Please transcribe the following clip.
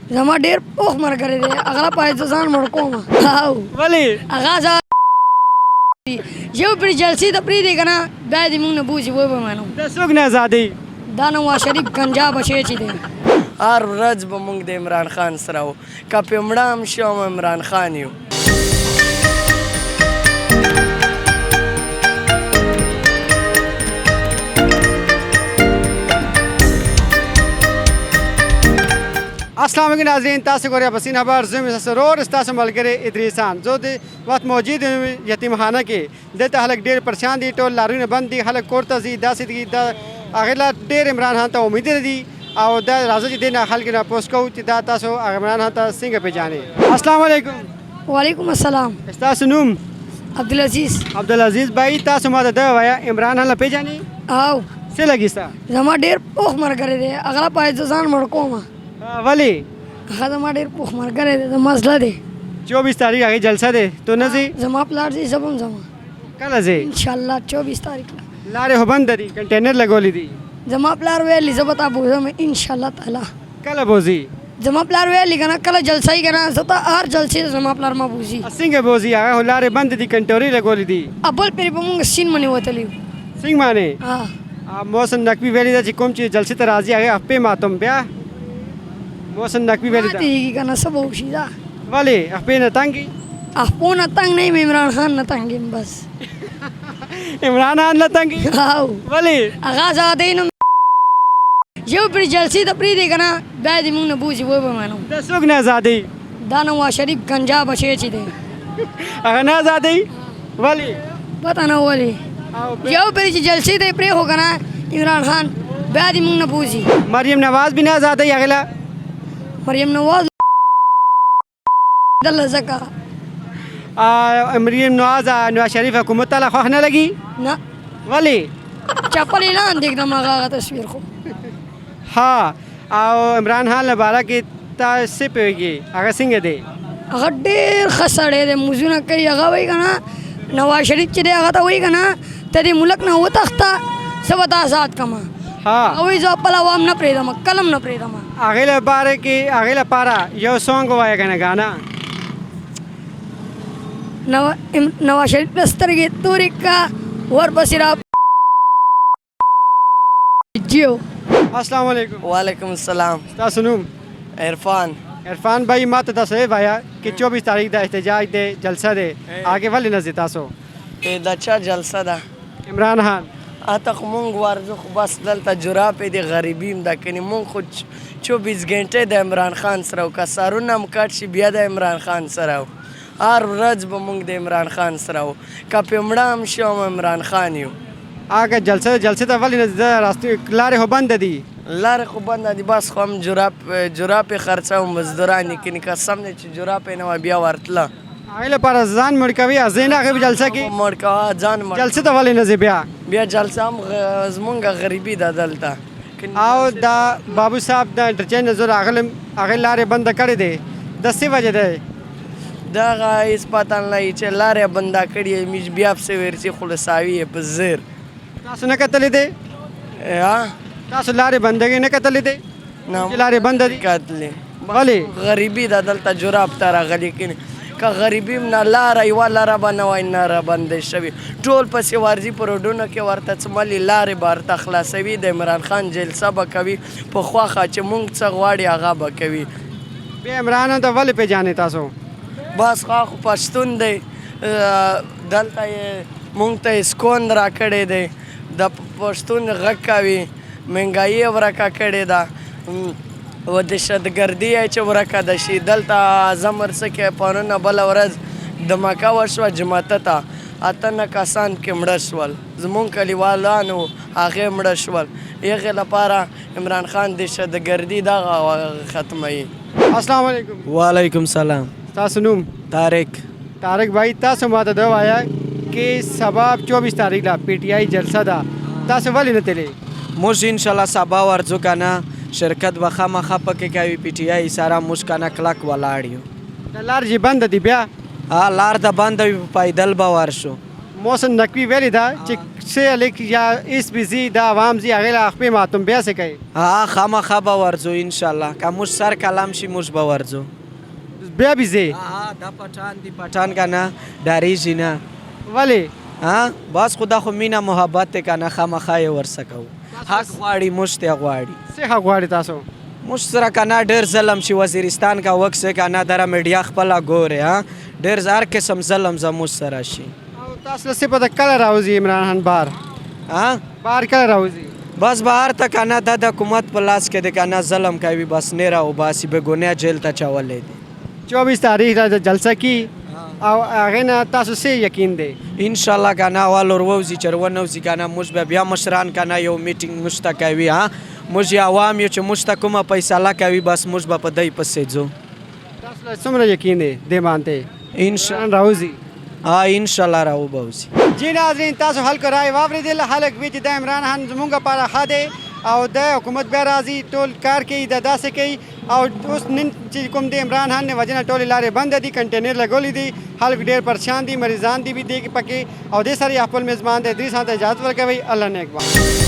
زما ډېر پوخ ملګری دی هغه لپاره زه ځان مړ کوم ولې هغه یو پرې جلسې ته پرېږدي که نه بیا دې موږ نه بوځي ویې به منو د څوک نه ازادۍ دا نواز شریف گنجا بچی چې دی هر ورځ به موږ د عمران خان سره وو که پې مړه هم شو هم عمران خان یو السلام علیکم ناظرین تاسو ګورئ پسین خبر زه مې سرور ستاسو ملګری ادریسان زه د وخت موجود یم یتیمخانه کې دلته خلک ډېر پریشان دي ټول لارونه بند دي خلک کور ته ځي داسې دي د هغې لا ډېر عمران خان ته امیدونه دي او دا راځه چې دې نه خلکو نه پوښت کوو چې دا تاسو عمران خان ته څنګه پېژنئ السلام علیکم وعلیکم السلام ستاسو نوم عبدالعزیز عبدالعزیز بھائی تاسو ما ته دا ووایه عمران خان له پېژنئ او څه لګي ستا زما ډېر پوخ ملګری دی هغه لپاره زه ځان مړ کوم ولې هغه زما ډېر پوخ ملګری دی زما زړه دی 24 تاریخ هغې جلسه دی تو نه ځې زما پلار دی زه به هم ځم کله ځې انشاءالله 24 تاریخ لارې خو بنده دي کنټینر لګولی دي زما پلار ویلي زه به تا بوځم انشاءالله تعالی کله بوځي زما پلار ویلي که نه کله جلسه یي که نه زه ته هر جلسې زما پلار ما بوځي څنګه بوځي هغه خو لارې بندې دي کنټورې لګولې دي بل پرې به مونږ سین منې وتلي وو څنګه مانې ها محسن نقوي ویلي ده چې کوم چې جلسې ته راځي هغې خپې ماتم بیا محسن نقوي ویلي ده ماتېږي که نه څه به وشي دا ولې خپې نه تنګي خپو نه تنګ نه یم عمران خان نه تنګ یم بس عمران خان نه تنګي او ولې هغه ازادۍ نه یو پرې جلسې ته پرېږدي که نه بیا دې موږ نه بوځي ویې به منو د څوک نه ازادۍ دا نواز شریف گنجا بچی چې دی هغه نه ازادۍ ولې پته نه ولې یو پرې چې جلسې ته یې پرېښو که نه عمران خان بیا دې موږ نه بوځي مریم نواز بي نه ازادۍ هغې له مریم نواز دله ځکه مریم نواز نواز شریف حکومت ته له خوښ نه لګي نه ولې چپل یې لاندې ږدم هغه تصویر خو ها او عمران خان له باره کې تا څه پوهېږي هغه څنګه دی هغه ډېر ښه سړی دی مونځونه کوي هغه وایي که نه نواز شریف چې دی هغه ته وایي که نه ته دې ملک نه وتښته زه به ته آزاد کړم ها هغه وایي زه خپل عوام نه پرېږدم کلم نه پرېږدم هغې لپاره کې هغې لپاره یو سونګ ووایه که نه ګانا نواز شریف له سترګې تورې کا ورپسې را جیو السلام علیکم وعلیکم السلام تاسو نوم عرفان عرفان بھائی ما ته تاسو ووایه چې 24 تاریخ د احتجاج دی جلسه دی هغې ولې نه ځې تاسو دا چا جلسه ده عمران خان اته خو مونږ ورځو خو بس دلته جرابې دي غریبي هم ده کنې مونږ خو 24 ګنټې د عمران خان سره وو که سرونه هم کټ شي بیا د عمران خان سره وو هر ورځ به مونږ د عمران خان سره وو که پې مړه هم شو هم عمران خان یو هغه جلسې ته ولې نه ځې راستې لارې خو بنده دي لارې خو بنده دي بس خو هم جرابې خرڅه او مزدوران یې کنې قسم دی چې جرابې نه وه بیا ورتله هغې لپاره ځان مړ کوي ځې نه هغې په جلسه کې مړ کوه ځان مړ جلسې ته ولې نه ځې بیا جلسه هم زمونږ غریبي ده دلته او دا بابو صاحب د انټرچینج نظر هغې لارې بنده کړې دی د څه وجې دی دغه هېڅ پته نه لګي چې لارې بنده کړې یې موږ بیا پسې ورځي خلصاوي یې په زر تاسو نه کتلې دی تاسو لارې بندګۍ نه کتلې دی چې لارې بنده دي کتلې ولې غریبي ده دلته جراب ته راغلي کنې که غریبي هم نه لاره یوه لاره به نه وای نه رابندې شوي ټول پسې ورځي په روډونو کې ورته څملي لارې به ورته خلاصوي د عمران خان جلسه به کوي په خوښه چې مونږ څه غواړي هغه به کوي بیا عمران ته ولې پېژنئ تاسو بس خو پښتون دی دلته یې مونږ ته یې سکون راکړی دی د پښتون غږ کوي مهنګایي یې ورکه کړې ده و دهشتګردي یې چې ورکه ده شي دلته اعظم ورڅکې پرونه بله ورځ دمکه وشوه جمعته ته 8 کسان کې مړه شول زمونږ کلیوالانو هغې مړه شول هغې لپاره عمران خان دهشتګردي دغه ختموي السلام علیکم وعلیکم سلام تاسو نوم طارق بھائی تاسو ما ته دا ووایه چې سبا 24 تاریخ له پی ټي آی جلسه ده تاسو ولې نه تللی موږ انشاءالله سبا ورځو که نه شرکت به خامخا پکې کوي پی ټي آی سره موږ که نه کلک ولاړ یو د لار چې بنده دي بیا لار د بنده وي په پیدل به ورشو محسن نقوی ویلی دا چې څه لیک یا اس بي زی دا عوام زی هغې له خپې ماتم بیا څه کوي ها خامخا به ورځو انشاءالله که موږ سر کلام شي موږ به ورځو بیا به ځې دا پټان دی پټان که نه ډارېږي نه ولې ها بس خو دا خو مینه محبت دی که نه خامخا یې ورسه کوو حق غواړي موږ ته غواړي څه حق غواړي تاسو موږ سره که نه ډېر ظلم چې وزیرستان کا وکسې که نه دره میډیا خپله ګورې ها ډېر هر قسم ظلم زموږ سره شي او تاسو له څه پته کله راوځي عمران خان بار ها بار کله راوځي بس بهر ته که نه دا د حکومت په لاس کې دی که نه ظلم کوي بس نه راوباسي بېګناه جیل ته چولی دی 24 تاریخ را جلسه کی او هغې نه تاسو څه یقین دی انشاءالله که نه اول وروځي چې ونوځي که نه موږ به بیا مشران که نه یو میټینګ موږ ته کوي ها موږ یې عوام یو چې موږ ته کومه فیصله کوي بس موږ به په دی پسې ځو تاسو له څومره یقین دی دې باندې انشاءالله راوځي ها انشاءالله راوبوځي جی ناظرین تاسو خلکو رای واورېدل خلک وی چې د عمران خان زموږ لپاره ښه دی او د حکومت بیا راځي ټول کار کوي د داسې کوي او اوس نن چې کوم د عمران خان نه وجه نه ټولې لارې بنده دي کنټینر لګولی دي خلک ډېر پریشان دي مریضان دي وي دې پکې او دې سره یې خپل میزبان د ادریس خان ته اجازت ورکوي الله نیک بخت